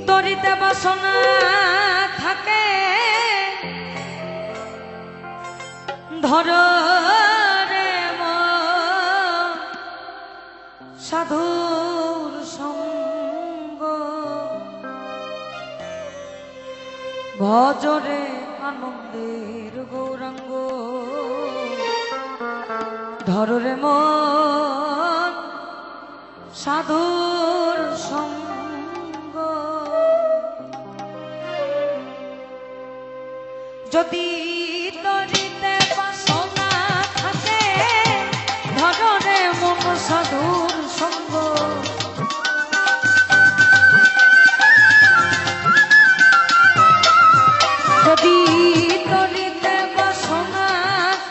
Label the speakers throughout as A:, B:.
A: তরিতে বাসনা থাকে ধর রে মন সাধুর সঙ্গ ভজরে আনন্দের গৌরাঙ্গ ধর রে মন সাধুর সঙ্গ যদি তরিতে বাসনা থাকে ধর রে মন সাধুর সঙ্গ যদি তরিতে বাসনা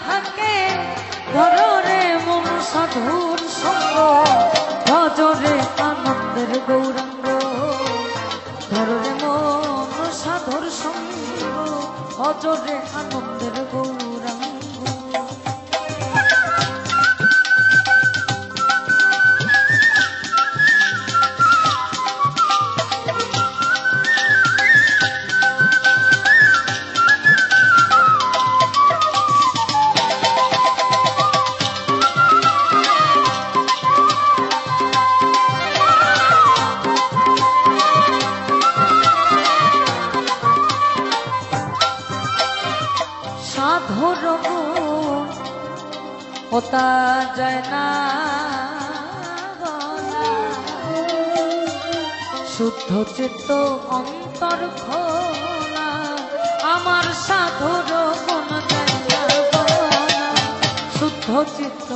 A: থাকে ধর রে মন সাধুর সঙ্গ ভজরে আনন্দের গৌরাঙ্গ ধর রে মন সাধুর সঙ্গ ভজরে আনন্দের গৌরাঙ্গ সাধুর গুণ হতা যায় না শুদ্ধ চিত্ত অন্তর খোলা আমার সাধুর গুণ যায় না শুদ্ধ চিত্ত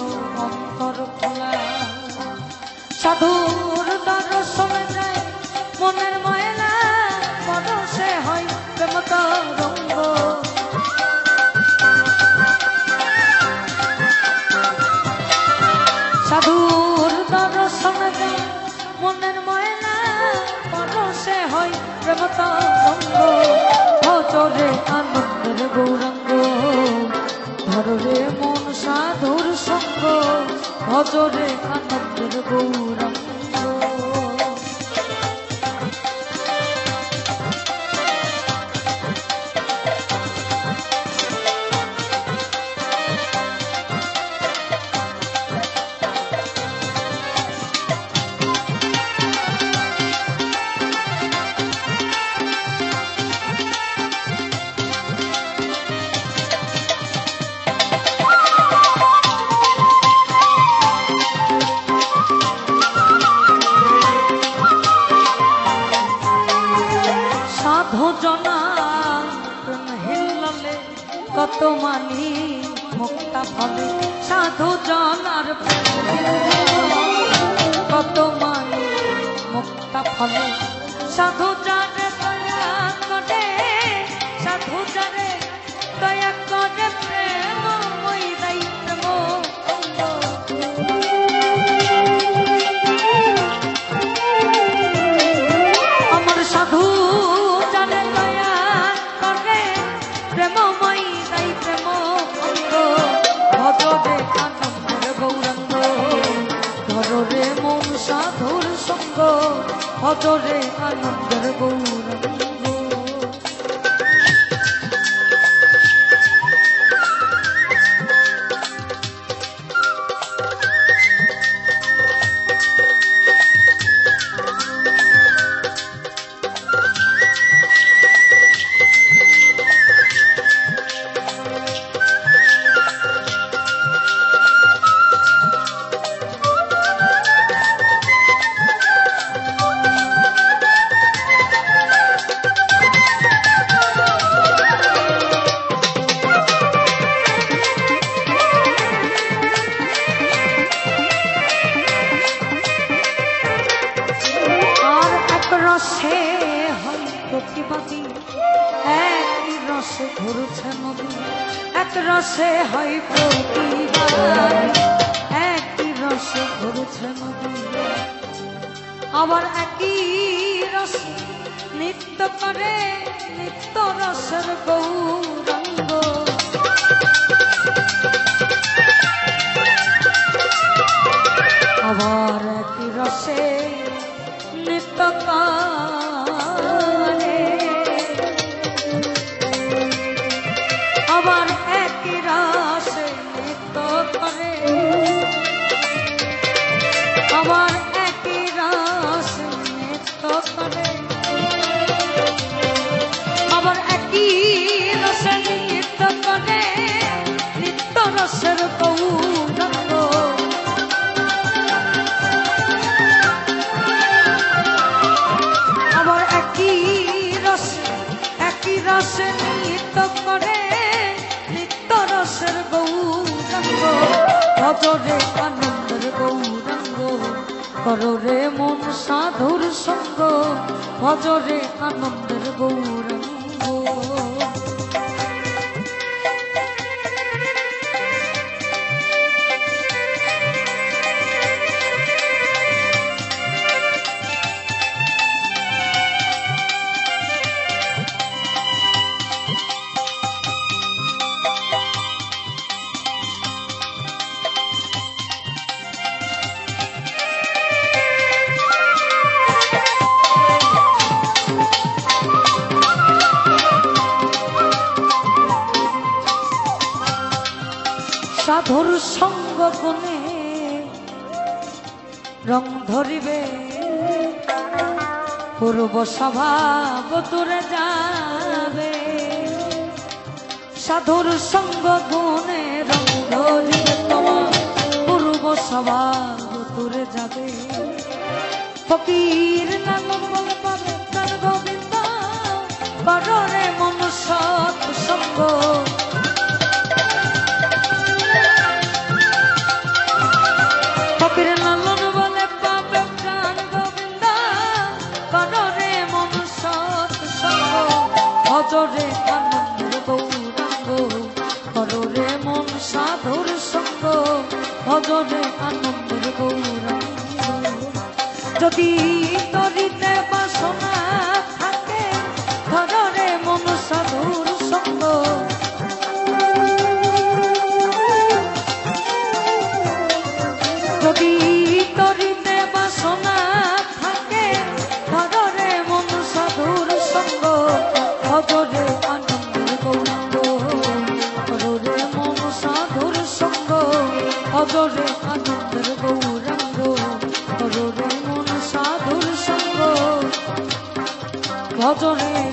A: অন্তর খোলা সাধুর দর্শন যায় মনের ময়লা পরশে হয় প্রেম তরঙ্গ সাধুর দর্শন যায় মনের ময়লা পরশে হয় প্রেম তরঙ্গ ভজরে আনন্দের গৌরাঙ্গ ধর রে মন সাধুর সঙ্গ ভজরে আনন্দের গৌরাঙ্গ কত মানি মুক্তা ফলে সাধু জনার কত মানি মুক্তা ফলে সাধু জানে দয়া করে সাধু জানে দয়া করে প্রেম মই দাই প্রেম আমার সাধু জানে দয়া করে প্রেমময় দাই প্রেম অঙ্গ ভজরে আনন্দের গৌরাঙ্গ ধর রে মন সাধুর সঙ্গ ভজরে আনন্দের গৌরাঙ্গ রসে হয় প্রতিবাদী একই রসে ঘুরছে নদী এক রসে হয় প্রতিবাদ একই রসে ঘুরছে নদী আবার একই রসে নৃত্য করে নিত্য রসের গৌরাঙ্গ আবার একই রসে নিত্য আনন্দের গৌরাঙ্গ করো রে মন সাধুর সঙ্গ ভজরে আনন্দের গৌরাঙ্গ সাধুর সঙ্গ গুণে রং ধরিবে পূর্ব স্বভাব দূরে যাবে সাধুর সঙ্গ গুণে রং ধরিবে তোমার পূর্ব স্বভাব দূরে যাবে ফকির নানক বলে পাবে প্রাণ গোবিন্দ কররে মন সৎ সঙ্গ ফকির লালন বলে পাবে প্রাণ গোবিন্দ কররে মন সৎ সঙ্গ ভজরে আনন্দের গৌরাঙ্গ কররে মন সাধুর সঙ্গ ভজরে আনন্দের গৌরাঙ্গ যদি তরিতে বাসনা থাকে ধরে মন সাধুর সঙ্গ যদি তরিতে বাসনা থাকে ধরে মন সাধুর সঙ্গ ভজরে আনন্দের গৌরাঙ্গ ধরে মন সাধুর সঙ্গ ভজরে আনন্দের গৌরাঙ্গ ধরে মন সাধুর সঙ্গ ভজরে